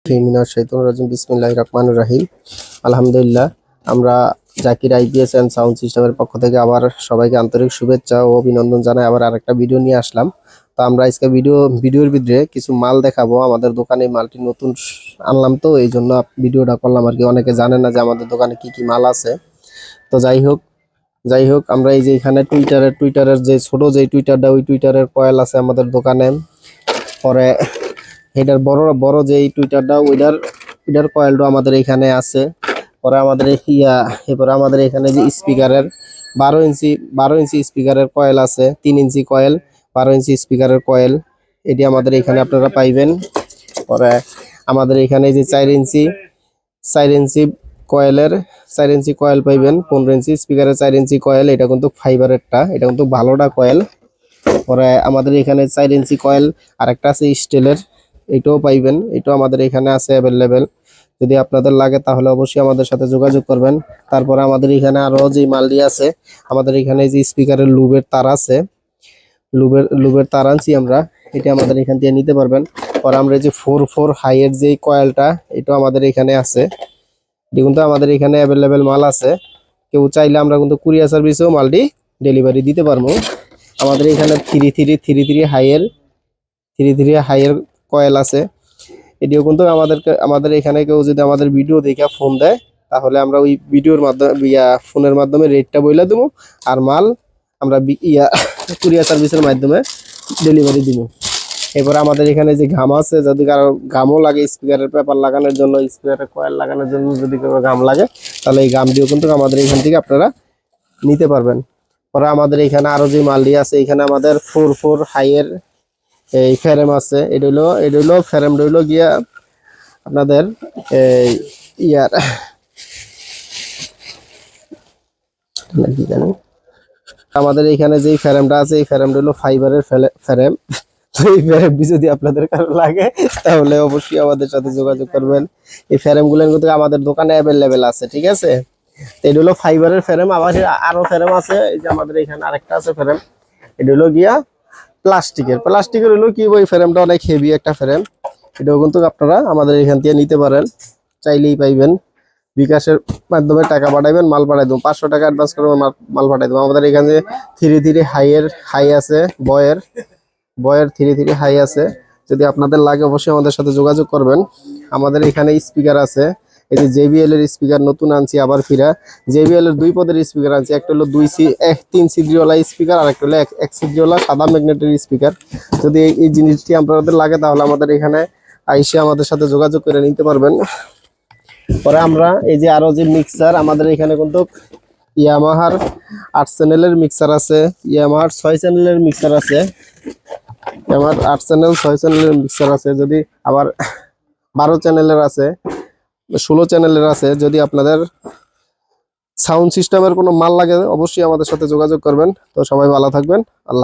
বিসমিল্লাহির রহমানির রহিম। আলহামদুলিল্লাহ, আমরা জাকির আইপিএস এন্ড সাউন্ড সিস্টেমের পক্ষ থেকে আবার সবাইকে আন্তরিক শুভেচ্ছা ও অভিনন্দন জানাই। আবার আরেকটা ভিডিও নিয়ে আসলাম। তো আমরা আজকে ভিডিওর ভিতরে কিছু মাল দেখাবো। আমাদের দোকানে মালটি নতুন আনলাম, তো এই জন্য ভিডিওটা করলাম আর কি। অনেকে জানে না যে আমাদের দোকানে কি কি মাল আছে। তো যাই হোক আমরা এই যে এখানে টুইটারের যে ছোট যে টুইটারটা, ওই টুইটারের কয়েল আছে আমাদের দোকানে। পরে এটার বড় বড় যে টুইটারটা, ওইটার কয়েলটা আমাদের এখানে আছে। পরে আমাদের এরপরে আমাদের এখানে যে স্পিকারের 12 ইঞ্চি স্পিকারের কয়েল আছে, 3 ইঞ্চি কয়েল, 12 ইঞ্চি স্পিকারের কয়েল, এটি আমাদের এখানে আপনারা পাইবেন। পরে আমাদের এখানে যে 4 ইঞ্চি কয়েলের 4 ইঞ্চি কয়েল পাইবেন, 15 ইঞ্চি স্পিকারের 4 ইঞ্চি কয়েল। এটা কিন্তু ফাইবারেরটা, এটা কিন্তু ভালোটা কয়েল। পরে আমাদের এখানে 4 ইঞ্চি কয়েল আরেকটা আছে স্টিলের, এটাও পাইবেন। এটাও আমাদের এখানে আছে অ্যাভেলেবেল। যদি আপনাদের লাগে তাহলে অবশ্যই আমাদের সাথে যোগাযোগ করবেন। তারপরে আমাদের এখানে আরো যে মালটি আছে, আমাদের এখানে যে স্পিকারের লুবের তার আছে, লুবের তার আনছি আমরা, এটা আমাদের এখান থেকে নিতে পারবেন। পরে আমরা এই যে 4 হাইয়ের যে কয়েলটা, এটাও আমাদের এখানে আছে। এটা কিন্তু আমাদের এখানে অ্যাভেলেবেল মাল আছে। কেউ চাইলে আমরা কিন্তু কুরিয়ার সার্ভিসেও মালটি ডেলিভারি দিতে পারবো। আমাদের এখানে 3 হাইয়ের কয়েল আছে। এটিও কিন্তু আমাদের এখানে কেউ যদি আমাদের ভিডিও দেখে ফোন দেয়, তাহলে আমরা ওই ভিডিওর মাধ্যমে ফোনের মাধ্যমে রেটটা বলে দেবো, আর মাল আমরা কুরিয়ার সার্ভিসের মাধ্যমে ডেলিভারি দিব। এরপর আমাদের এখানে যে ঘাম আছে, যদি কারো ঘামও লাগে স্পিকারের পেপার লাগানোর জন্য, স্পিকারের কয়েল লাগানোর জন্য যদি কারো ঘাম লাগে, তাহলে এই ঘামটিও কিন্তু আমাদের এখান থেকে আপনারা নিতে পারবেন। পরে আমাদের এখানে আরো যে মালটি আছে, এখানে আমাদের 4 হাইয়ের এই ফ্রেম আছে। এটা হলো ফ্রেমটা হইলো গিয়া আপনাদের ইয়ার কি জানি, আমাদের এখানে যে ফ্রেমটা আছে, এই ফ্রেমটা হলো ফাইবারের ফ্রেম। তো এই ফ্রেমটি যদি আপনাদের কারো লাগে, তাহলে অবশ্যই আমাদের সাথে যোগাযোগ করবেন। এই ফ্রেমগুলো কিন্তু আমাদের দোকানে অ্যাভেলেবেল আছে, ঠিক আছে। তো এটা হলো ফাইবারের ফ্রেম। আবার আরো ফ্রেম আছে, এই যে আমাদের এখানে আরেকটা আছে ফ্রেম, এটা হলো গিয়া প্লাস্টিকের হলো কি, ওই ফ্রেমটা অনেক হেভি একটা ফ্রেম। এটাও কিন্তু আপনারা আমাদের এখান থেকে নিতে পারেন, চাইলেই পাইবেন। বিকাশের মাধ্যমে টাকা পাঠাইবেন, মাল পাঠাই দেবো। 500 টাকা অ্যাডভান্স করে মাল পাঠাই দেবো। আমাদের এখানে 3 হাইয়ের হাই আছে, বয়ের 3 হাই আছে। যদি আপনাদের লাগে অবশ্যই আমাদের সাথে যোগাযোগ করবেন। আমাদের এখানে স্পিকার আছে, এই যে JBL এর স্পিকার নতুন আনছি আবার ফিরা। JBL এর 2 পদের স্পিকার আনছি, একটা হলো 3 সিডরিওয়ালা স্পিকার, আর একটা হলো 1 সিডরিওয়ালা সাদা ম্যাগনেটের স্পিকার। যদি এই জিনিসটি আপনাদের লাগে, তাহলে আমাদের এখানে আইসে আমাদের সাথে যোগাযোগ করে নিতে পারবেন। পরে আমরা এই যে আরো যে মিক্সার, আমাদের এখানে কিন্তু ইয়ামাহার 8 চ্যানেলের মিক্সার আছে, ইয়ামাহার 6 চ্যানেলের মিক্সার আছে, আমার 8 চ্যানেল 6 চ্যানেলের মিক্সার আছে। যদি আবার 12 চ্যানেলের আছে, 16 চ্যানেলের আছে। যদি আপনাদের সাউন্ড সিস্টেমের কোনো মাল লাগে, অবশ্যই আমাদের সাথে যোগাযোগ করবেন। তো সবাই ভালো থাকবেন। আল্লাহ।